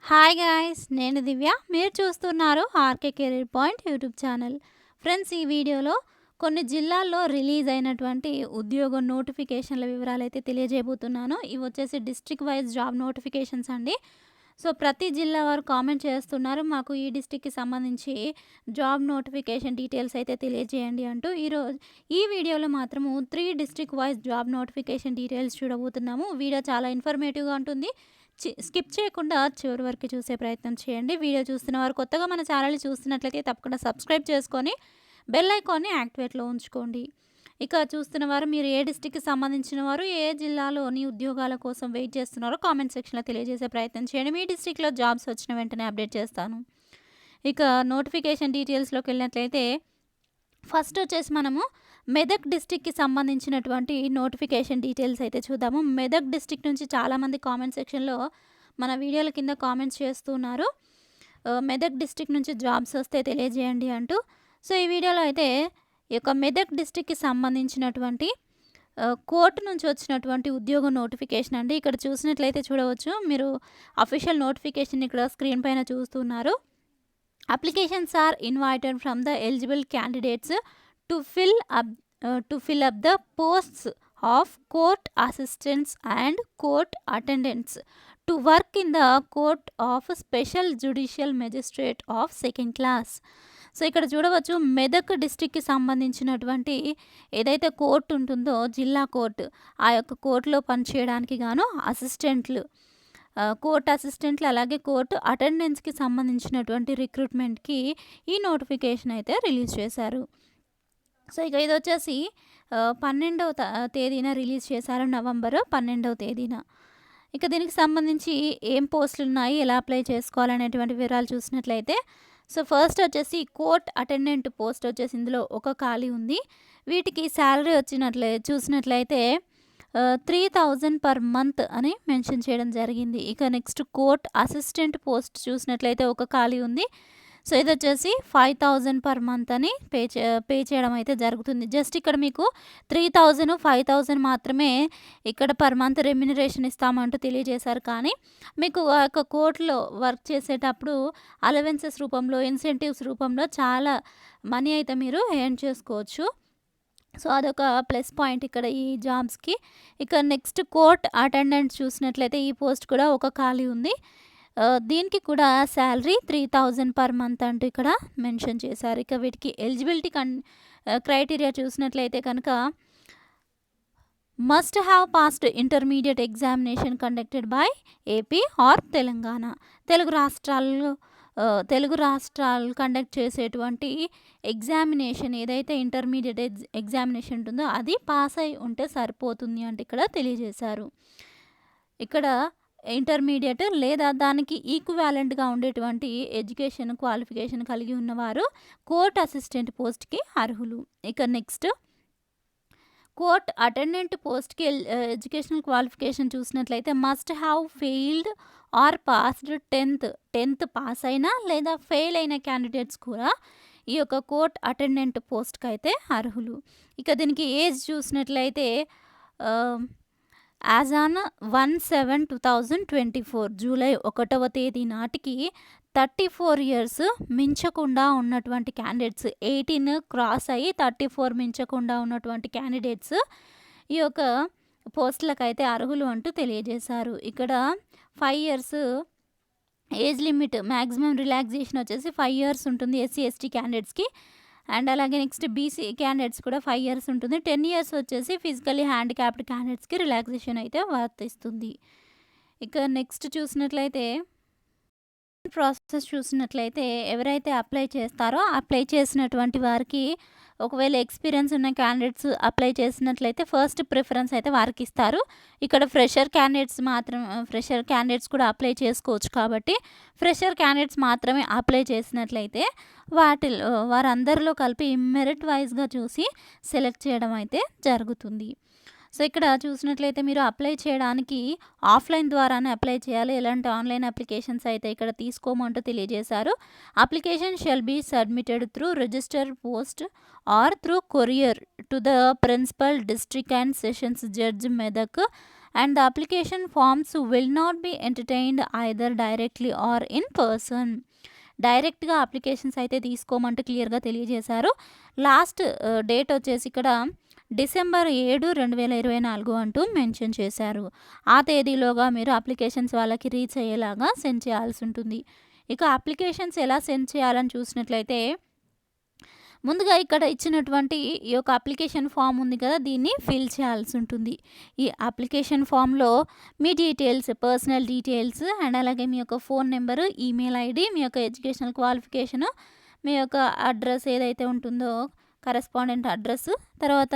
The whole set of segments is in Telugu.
హాయ్ గాయ్స్, నేను దివ్య. మీరు చూస్తున్నారు RK career point YouTube channel. Friends, ఈ వీడియోలో కొన్ని జిల్లాల్లో రిలీజ్ అయినటువంటి ఉద్యోగ నోటిఫికేషన్ల వివరాలైతే తెలియజేయబోతున్నాను. ఇవి వచ్చేసి డిస్ట్రిక్ట్ వైజ్ జాబ్ నోటిఫికేషన్స్ అండి. సో ప్రతి జిల్లా వారు కామెంట్ చేస్తున్నారు, మాకు ఈ డిస్ట్రిక్ట్కి సంబంధించి జాబ్ నోటిఫికేషన్ డీటెయిల్స్ అయితే తెలియజేయండి అంటూ. ఈ వీడియోలో మాత్రము 3 district wise job notification details చూడబోతున్నాము. వీడియో చాలా ఇన్ఫర్మేటివ్గా ఉంటుంది. స్కిప్ చేయకుండా చివరి వరకు చూసే ప్రయత్నం చేయండి. వీడియో చూస్తున్న వారు కొత్తగా మన ఛానల్ని చూస్తున్నట్లయితే తప్పకుండా సబ్స్క్రైబ్ చేసుకొని బెల్ ఐకాన్ని యాక్టివేట్లో ఉంచుకోండి. ఇక చూస్తున్న వారు, మీరు ఏ డిస్ట్రిక్ట్కి సంబంధించిన వారు, ఏ జిల్లాలోని ఉద్యోగాల కోసం వెయిట్ చేస్తున్నారో కామెంట్ సెక్షన్లో తెలియజేసే ప్రయత్నం చేయండి. మీ డిస్ట్రిక్ట్లో జాబ్స్ వచ్చిన వెంటనే అప్డేట్ చేస్తాను. ఇక నోటిఫికేషన్ డీటెయిల్స్లోకి వెళ్ళినట్లయితే ఫస్ట్ వచ్చేసి మనము మెదక్ డిస్ట్రిక్ట్కి సంబంధించినటువంటి నోటిఫికేషన్ డీటెయిల్స్ అయితే చూద్దాము. మెదక్ డిస్ట్రిక్ట్ నుంచి చాలామంది కామెంట్ సెక్షన్లో మన వీడియోల కింద కామెంట్స్ చేస్తున్నారు, మెదక్ డిస్ట్రిక్ట్ నుంచి జాబ్స్ వస్తే తెలియజేయండి అంటూ. సో ఈ వీడియోలో అయితే ఈ యొక్క మెదక్ డిస్ట్రిక్ట్కి సంబంధించినటువంటి కోర్టు నుంచి వచ్చినటువంటి ఉద్యోగ నోటిఫికేషన్ అండి. ఇక్కడ చూసినట్లయితే చూడవచ్చు, మీరు అఫీషియల్ నోటిఫికేషన్ ఇక్కడ స్క్రీన్ పైన చూస్తున్నారు. Applications are invited from the eligible candidates to fill up the posts of court assistants and court attendants to work in the court of special judicial magistrate of second class. So ఇక్కడ చూడవచ్చు, మెదక్ డిస్ట్రిక్ట్కి సంబంధించినటువంటి ఏదైతే కోర్టు ఉంటుందో, జిల్లా కోర్టు, ఆ యొక్క కోర్టులో పనిచేయడానికి గాను అసిస్టెంట్లు, కోర్ట్ అసిస్టెంట్లు అలాగే కోర్టు అటెండెన్స్కి సంబంధించినటువంటి రిక్రూట్మెంట్కి ఈ నోటిఫికేషన్ అయితే రిలీజ్ చేశారు. సో ఇక ఇది వచ్చేసి 12వ తేదీన రిలీజ్ చేశారు, నవంబర్ 12వ తేదీన. ఇక దీనికి సంబంధించి ఏం పోస్టులు ఉన్నాయి, ఎలా అప్లై చేసుకోవాలనేటువంటి వివరాలు చూసినట్లయితే, సో ఫస్ట్ వచ్చేసి కోర్ట్ అటెండెంట్ పోస్ట్ వచ్చేసి ఇందులో ఒక ఖాళీ ఉంది. వీటికి శాలరీ చూసినట్లయితే 3000 పర్ మంత్ అని మెన్షన్ చేయడం జరిగింది. ఇక నెక్స్ట్ కోర్ట్ అసిస్టెంట్ పోస్ట్ చూసినట్లయితే ఒక ఖాళీ ఉంది. సో ఇది వచ్చేసి 5000 పర్ మంత్ అని పే చేయడం అయితే జరుగుతుంది. జస్ట్ ఇక్కడ మీకు 3000, 5000 మాత్రమే ఇక్కడ పర్ మంత్ రెమ్యునరేషన్ ఇస్తామంటూ తెలియజేశారు. కానీ మీకు ఆ యొక్క కోర్టులో వర్క్ చేసేటప్పుడు అలవెన్సెస్ రూపంలో, ఇన్సెంటివ్స్ రూపంలో చాలా మనీ అయితే మీరు ఎర్న్ చేసుకోవచ్చు. సో అదొక ప్లస్ పాయింట్ ఇక్కడ ఈ జాబ్స్కి. ఇక నెక్స్ట్ కోర్ట్ అటెండెంట్ చూసినట్లయితే ఈ పోస్ట్ కూడా ఒక ఖాళీ ఉంది. దీనికి కూడా శాలరీ 3000 పర్ మంత్ అంటూ ఇక్కడ మెన్షన్ చేశారు. ఇక వీటికి ఎలిజిబిలిటీ క్రైటీరియా చూసినట్లయితే కనుక must have passed intermediate examination conducted by AP or Telangana. Telugu రాష్ట్రాలు కండక్ట్ చేసేటువంటి ఎగ్జామినేషన్ ఏదైతే ఇంటర్మీడియట్ ఎగ్జామినేషన్ ఉంటుందో అది పాస్ అయి ఉంటే సరిపోతుంది అంటే ఇక్కడ తెలియజేశారు. ఇక్కడ ఇంటర్మీడియట్ లేదా దానికి ఈక్వాలెంట్గా ఉండేటువంటి ఎడ్యుకేషన్ క్వాలిఫికేషన్ కలిగి ఉన్నవారు కోర్ట్ అసిస్టెంట్ పోస్ట్కి అర్హులు. ఇక నెక్స్ట్ కోర్ట్ అటెండెంట్ పోస్ట్కి ఎడ్యుకేషనల్ క్వాలిఫికేషన్ చూసినట్లయితే must have failed or passed 10th pass అయినా లేదా ఫెయిల్ అయిన క్యాండిడేట్స్ కూడా ఈ యొక్క కోర్ట్ అటెండెంట్ పోస్ట్కి అయితే అర్హులు. ఇక దీనికి ఏజ్ చూసినట్లయితే యాజ్ ఆన్ 1/7/2024 జూలై 1వ తేదీ నాటికి 34 ఇయర్స్ మించకుండా ఉన్నటువంటి క్యాండిడేట్స్, 18 క్రాస్ అయ్యి 34 మించకుండా ఉన్నటువంటి క్యాండిడేట్స్ ఈ యొక్క పోస్టులకు అయితే అర్హులు అంటూ తెలియజేశారు. ఇక్కడ 5 years age limit, maximum relaxation వచ్చేసి 5 ఇయర్స్ ఉంటుంది ఎస్సీ ఎస్టీ క్యాండిడేట్స్కి. అండ్ అలాగే నెక్స్ట్ బీసీ క్యాండిడేట్స్ కూడా 5 ఇయర్స్ ఉంటుంది. 10 ఇయర్స్ వచ్చేసి ఫిజికల్లీ హ్యాండిక్యాప్డ్ క్యాండిడేట్స్కి రిలాక్సేషన్ అయితే వర్తిస్తుంది. ఇక నెక్స్ట్ చూసినట్లయితే ప్రాసెస్ చూసినట్లయితే ఎవరైతే అప్లై చేస్తారో అప్లై చేసినటువంటి వారికి, ఒకవేళ ఎక్స్పీరియన్స్ ఉన్న క్యాండిడేట్స్ అప్లై చేసినట్లయితే ఫస్ట్ ప్రిఫరెన్స్ అయితే వారికి ఇస్తారు. ఇక్కడ ఫ్రెషర్ క్యాండిడేట్స్ కూడా అప్లై చేసుకోవచ్చు. కాబట్టి ఫ్రెషర్ క్యాండిడేట్స్ మాత్రమే అప్లై చేసినట్లయితే వారందరిలో కలిపి మెరిట్ వైజ్గా చూసి సెలెక్ట్ చేయడం అయితే జరుగుతుంది. సో ఇక్కడ చూసినట్లయితే మీరు అప్లై చేయడానికి ఆఫ్లైన్ ద్వారానే అప్లై చేయాలి, ఎలాంటి ఆన్లైన్ అప్లికేషన్స్ అయితే ఇక్కడ తీసుకోమంటూ తెలియజేశారు. Application shall be submitted through register post or through courier to the principal district and sessions judge Medak and the application forms will not be entertained either directly or in person. డైరెక్ట్గా అప్లికేషన్స్ అయితే తీసుకోమంటూ క్లియర్గా తెలియజేశారు. లాస్ట్ డేట్ వచ్చేసి ఇక్కడ December 7, 2024 అంటూ మెన్షన్ చేశారు. ఆ తేదీలోగా మీరు అప్లికేషన్స్ వాళ్ళకి రీచ్ అయ్యేలాగా సెండ్ చేయాల్సి ఉంటుంది. ఇక అప్లికేషన్స్ ఎలా సెండ్ చేయాలని చూసినట్లయితే ముందుగా ఇక్కడ ఇచ్చినటువంటి ఈ యొక్క అప్లికేషన్ ఫామ్ ఉంది కదా, దీన్ని ఫిల్ చేయాల్సి ఉంటుంది. ఈ అప్లికేషన్ ఫామ్లో మీ డీటెయిల్స్, పర్సనల్ డీటెయిల్స్ అండ్ అలాగే మీ యొక్క ఫోన్ నెంబరు, ఈమెయిల్ ఐడి, మీ యొక్క ఎడ్యుకేషనల్ క్వాలిఫికేషను, మీ యొక్క అడ్రస్ ఏదైతే ఉంటుందో కరెస్పాండెంట్ అడ్రస్, తర్వాత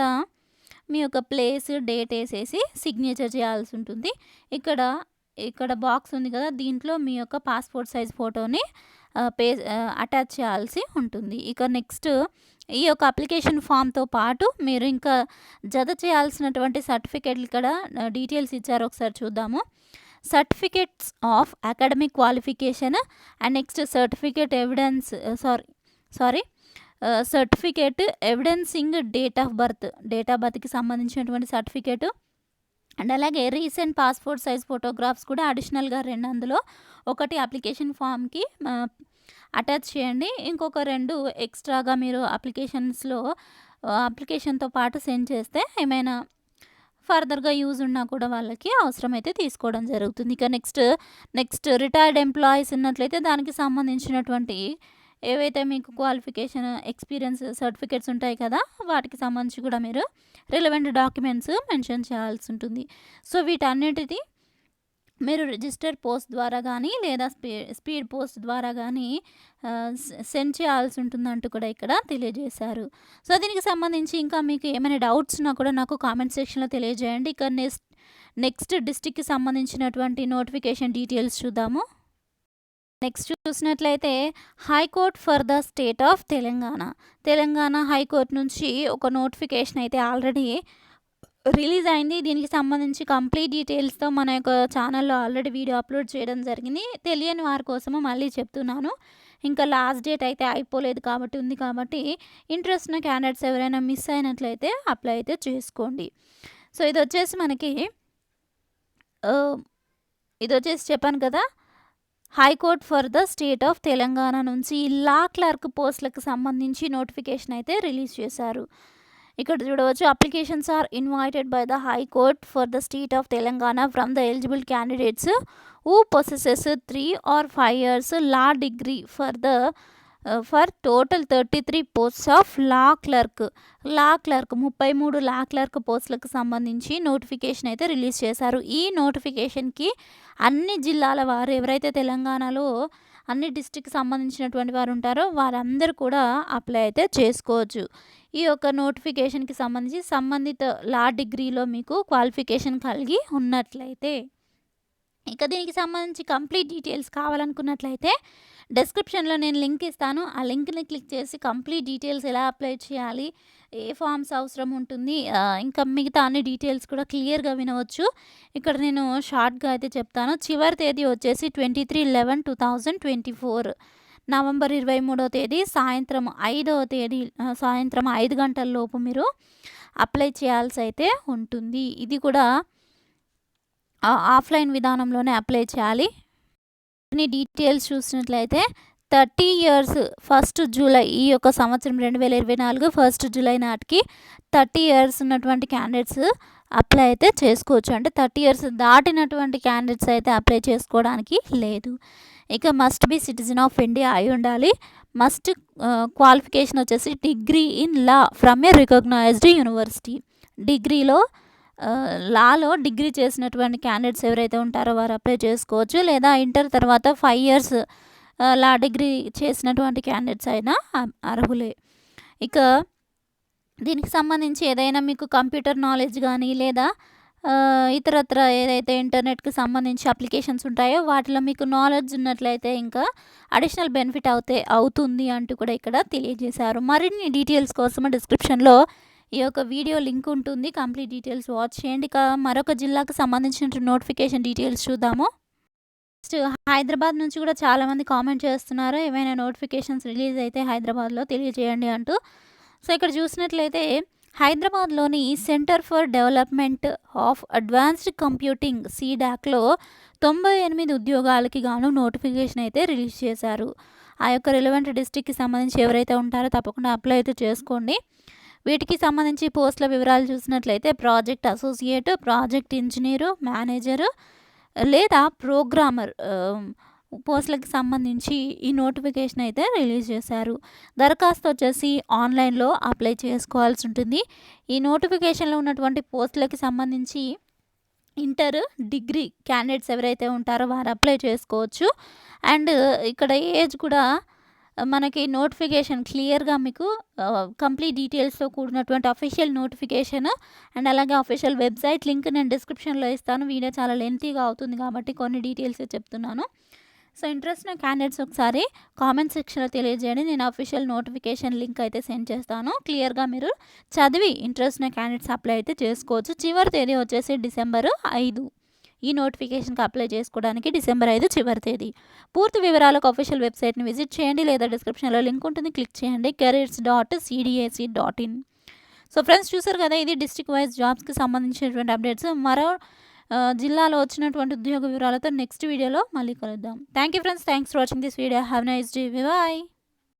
మీ యొక్క ప్లేస్, డేట్ వేసేసి సిగ్నేచర్ చేయాల్సి ఉంటుంది. ఇక్కడ బాక్స్ ఉంది కదా, దీంట్లో మీ యొక్క పాస్పోర్ట్ సైజ్ ఫోటోని అటాచ్ చేయాల్సి ఉంటుంది. ఇక నెక్స్ట్ ఈ యొక్క అప్లికేషన్ ఫామ్తో పాటు మీరు ఇంకా జత చేయాల్సినటువంటి సర్టిఫికేట్లు ఇక్కడ డీటెయిల్స్ ఇచ్చారు, ఒకసారి చూద్దాము. Certificates of academic qualification and next certificate evidencing date of బర్త్కి సంబంధించినటువంటి సర్టిఫికేటు అండ్ అలాగే రీసెంట్ పాస్పోర్ట్ సైజ్ ఫోటోగ్రాఫ్స్ కూడా అడిషనల్గా 2 అందులో ఒకటి అప్లికేషన్ ఫామ్కి అటాచ్ చేయండి. ఇంకొక 2 ఎక్స్ట్రాగా మీరు అప్లికేషన్తో పాటు సెండ్ చేస్తే ఏమైనా ఫర్దర్గా యూజ్ ఉన్నా కూడా వాళ్ళకి అవసరమైతే తీసుకోవడం జరుగుతుంది. ఇక నెక్స్ట్ రిటైర్డ్ ఎంప్లాయీస్ ఉన్నట్లయితే దానికి సంబంధించినటువంటి ఏవైతే మీకు క్వాలిఫికేషన్, ఎక్స్పీరియన్స్ సర్టిఫికేట్స్ ఉంటాయి కదా, వాటికి సంబంధించి కూడా మీరు రిలవెంట్ డాక్యుమెంట్స్ మెన్షన్ చేయాల్సి ఉంటుంది. సో వీటన్నిటిది మీరు రిజిస్టర్ పోస్ట్ ద్వారా కానీ లేదా స్పీడ్ పోస్ట్ ద్వారా కానీ సెండ్ చేయాల్సి ఉంటుందంటూ కూడా ఇక్కడ తెలియజేశారు. సో దీనికి సంబంధించి ఇంకా మీకు ఏమైనా డౌట్స్ ఉన్నా కూడా నాకు కామెంట్ సెక్షన్లో తెలియజేయండి. ఇక నెక్స్ట్ డిస్ట్రిక్ట్కి సంబంధించినటువంటి నోటిఫికేషన్ డీటెయిల్స్ చూద్దాము. నెక్స్ట్ చూసినట్లయితే high court for the state of Telangana high court నుంచి ఒక నోటిఫికేషన్ అయితే ఆల్రెడీ రిలీజ్ అయింది. దీనికి సంబంధించి కంప్లీట్ డీటెయిల్స్తో మన యొక్క ఛానల్లో ఆల్రెడీ వీడియో అప్లోడ్ చేయడం జరిగింది. తెలియని వారి కోసము మళ్ళీ చెప్తున్నాను. ఇంకా లాస్ట్ డేట్ అయితే అయిపోలేదు కాబట్టి ఇంట్రెస్ట్ ఉన్న క్యాండిడేట్స్ ఎవరైనా మిస్ అయినట్లయితే అప్లై అయితే చేసుకోండి. సో ఇది వచ్చేసి చెప్పాను కదా, high court for the state of Telangana నుంచి లా క్లర్క్ పోస్టులకు సంబంధించి నోటిఫికేషన్ అయితే రిలీజ్ చేశారు. ఇక్కడ చూడవచ్చు, applications are invited by the high court for the state of Telangana from the eligible candidates who possesses 3 or 5 years law degree for total 33 posts of law clerk 33 law clerk పోస్టులకు సంబంధించి నోటిఫికేషన్ అయితే రిలీజ్ చేశారు. ఈ నోటిఫికేషన్కి అన్ని జిల్లాల వారు ఎవరైతే తెలంగాణలో అన్ని డిస్ట్రిక్ట్కి సంబంధించినటువంటి వారు ఉంటారో వారందరూ కూడా అప్లై అయితే చేసుకోవచ్చు. ఈ యొక్క నోటిఫికేషన్కి సంబంధిత లా డిగ్రీలో మీకు క్వాలిఫికేషన్ కలిగి ఉన్నట్లయితే, ఇక దీనికి సంబంధించి కంప్లీట్ డీటెయిల్స్ కావాలనుకున్నట్లయితే డిస్క్రిప్షన్లో నేను లింక్ ఇస్తాను. ఆ లింక్ని క్లిక్ చేసి కంప్లీట్ డీటెయిల్స్ ఎలా అప్లై చేయాలి, ఏ ఫామ్స్ అవసరం ఉంటుంది, ఇంకా మిగతా అన్ని డీటెయిల్స్ కూడా క్లియర్గా వినవచ్చు. ఇక్కడ నేను షార్ట్గా అయితే చెప్తాను. చివరి తేదీ వచ్చేసి 23/11/2024 నవంబర్ 23వ తేదీ సాయంత్రం 5 గంటల లోపు మీరు అప్లై చేయాల్సి అయితే ఉంటుంది. ఇది కూడా ఆఫ్లైన్ విధానంలోనే అప్లై చేయాలి. డీటెయిల్స్ చూసినట్లయితే 30 years 1 జూలై ఈ యొక్క సంవత్సరం 2024 1 జూలై నాటికి 30 years ఉన్నటువంటి క్యాండిడేట్స్ అప్లై అయితే చేసుకోవచ్చు. అంటే 30 years దాటినటువంటి క్యాండిడేట్స్ అయితే అప్లై చేసుకోవడానికి లేదు. ఇక must be citizen of India అయి ఉండాలి. మస్ట్ క్వాలిఫికేషన్ వచ్చేసి degree in law from a recognised university. లాలో డిగ్రీ చేసినటువంటి క్యాండిడేట్స్ ఎవరైతే ఉంటారో వారు అప్లై చేసుకోవచ్చు. లేదా ఇంటర్ తర్వాత 5 years లా డిగ్రీ చేసినటువంటి క్యాండిడేట్స్ అయినా అర్హులే. ఇక దీనికి సంబంధించి ఏదైనా మీకు కంప్యూటర్ నాలెడ్జ్ కానీ లేదా ఇతరత్ర ఏదైతే ఇంటర్నెట్కి సంబంధించి అప్లికేషన్స్ ఉంటాయో వాటిలో మీకు నాలెడ్జ్ ఉన్నట్లయితే ఇంకా అడిషనల్ బెనిఫిట్ అవుతుంది అంటూ కూడా ఇక్కడ తెలియజేశారు. మరిన్ని డీటెయిల్స్ కోసం డిస్క్రిప్షన్లో ఈ యొక్క వీడియో లింక్ ఉంటుంది. కంప్లీట్ డీటెయిల్స్ వాచ్ చేయండి. ఇక మరొక జిల్లాకు సంబంధించిన నోటిఫికేషన్ డీటెయిల్స్ చూద్దాము. నెక్స్ట్ హైదరాబాద్ నుంచి కూడా చాలామంది కామెంట్ చేస్తున్నారు, ఏమైనా నోటిఫికేషన్స్ రిలీజ్ అయితే హైదరాబాద్లో తెలియజేయండి అంటూ. సో ఇక్కడ చూసినట్లయితే హైదరాబాద్లోని centre for development of advanced computing సీడాక్లో 98 ఉద్యోగాలకి గాను నోటిఫికేషన్ అయితే రిలీజ్ చేశారు. ఆ యొక్క రిలవెంట్ డిస్ట్రిక్ట్కి సంబంధించి ఎవరైతే ఉంటారో తప్పకుండా అప్లై అయితే చేసుకోండి. వీటికి సంబంధించి పోస్టుల వివరాలు చూసినట్లయితే project associate, project engineer, manager లేదా ప్రోగ్రామర్ పోస్టులకి సంబంధించి ఈ నోటిఫికేషన్ అయితే రిలీజ్ చేశారు. దరఖాస్తు వచ్చేసి ఆన్లైన్లో అప్లై చేసుకోవాల్సి ఉంటుంది. ఈ నోటిఫికేషన్లో ఉన్నటువంటి పోస్టులకి సంబంధించి ఇంటర్, డిగ్రీ క్యాండిడేట్స్ ఎవరైతే ఉంటారో వారు అప్లై చేసుకోవచ్చు. అండ్ ఇక్కడ ఏజ్ కూడా మనకి నోటిఫికేషన్ క్లియర్గా మీకు కంప్లీట్ డీటెయిల్స్తో కూడినటువంటి అఫీషియల్ నోటిఫికేషన్ అండ్ అలాగే అఫీషియల్ వెబ్సైట్ లింక్ నేను డిస్క్రిప్షన్లో ఇస్తాను. వీడియో చాలా లెంతీగా అవుతుంది కాబట్టి కొన్ని డీటెయిల్స్ చెప్తున్నాను. సో ఇంట్రెస్ట్ ఉన్న క్యాండిడేట్స్ ఒకసారి కామెంట్ సెక్షన్లో తెలియజేయండి. నేను అఫీషియల్ నోటిఫికేషన్ లింక్ అయితే సెండ్ చేస్తాను. క్లియర్గా మీరు చదివి ఇంట్రెస్ట్ ఉన్న క్యాండిడేట్స్ అప్లై అయితే చేసుకోవచ్చు. చివరి తేదీ వచ్చేసి December 5. ఈ నోటిఫికేషన్కి అప్లై చేసుకోవడానికి December 5 చివరి తేదీ. పూర్తి వివరాలకు అఫీషియల్ వెబ్సైట్ని విజిట్ చేయండి లేదా డిస్క్రిప్షన్లో లింక్ ఉంటుంది, క్లిక్ చేయండి careers.cdac.in. సో ఫ్రెండ్స్ చూసారు కదా, ఇది డిస్ట్రిక్ట్ వైజ్ జాబ్స్కి సంబంధించినటువంటి అప్డేట్స్. మరో జిల్లాలో వచ్చినటువంటి ఉద్యోగ వివరాలతో నెక్స్ట్ వీడియోలో మళ్ళీ కలుద్దాం. Thank you friends, thanks for watching this video. Have nice day. Bye.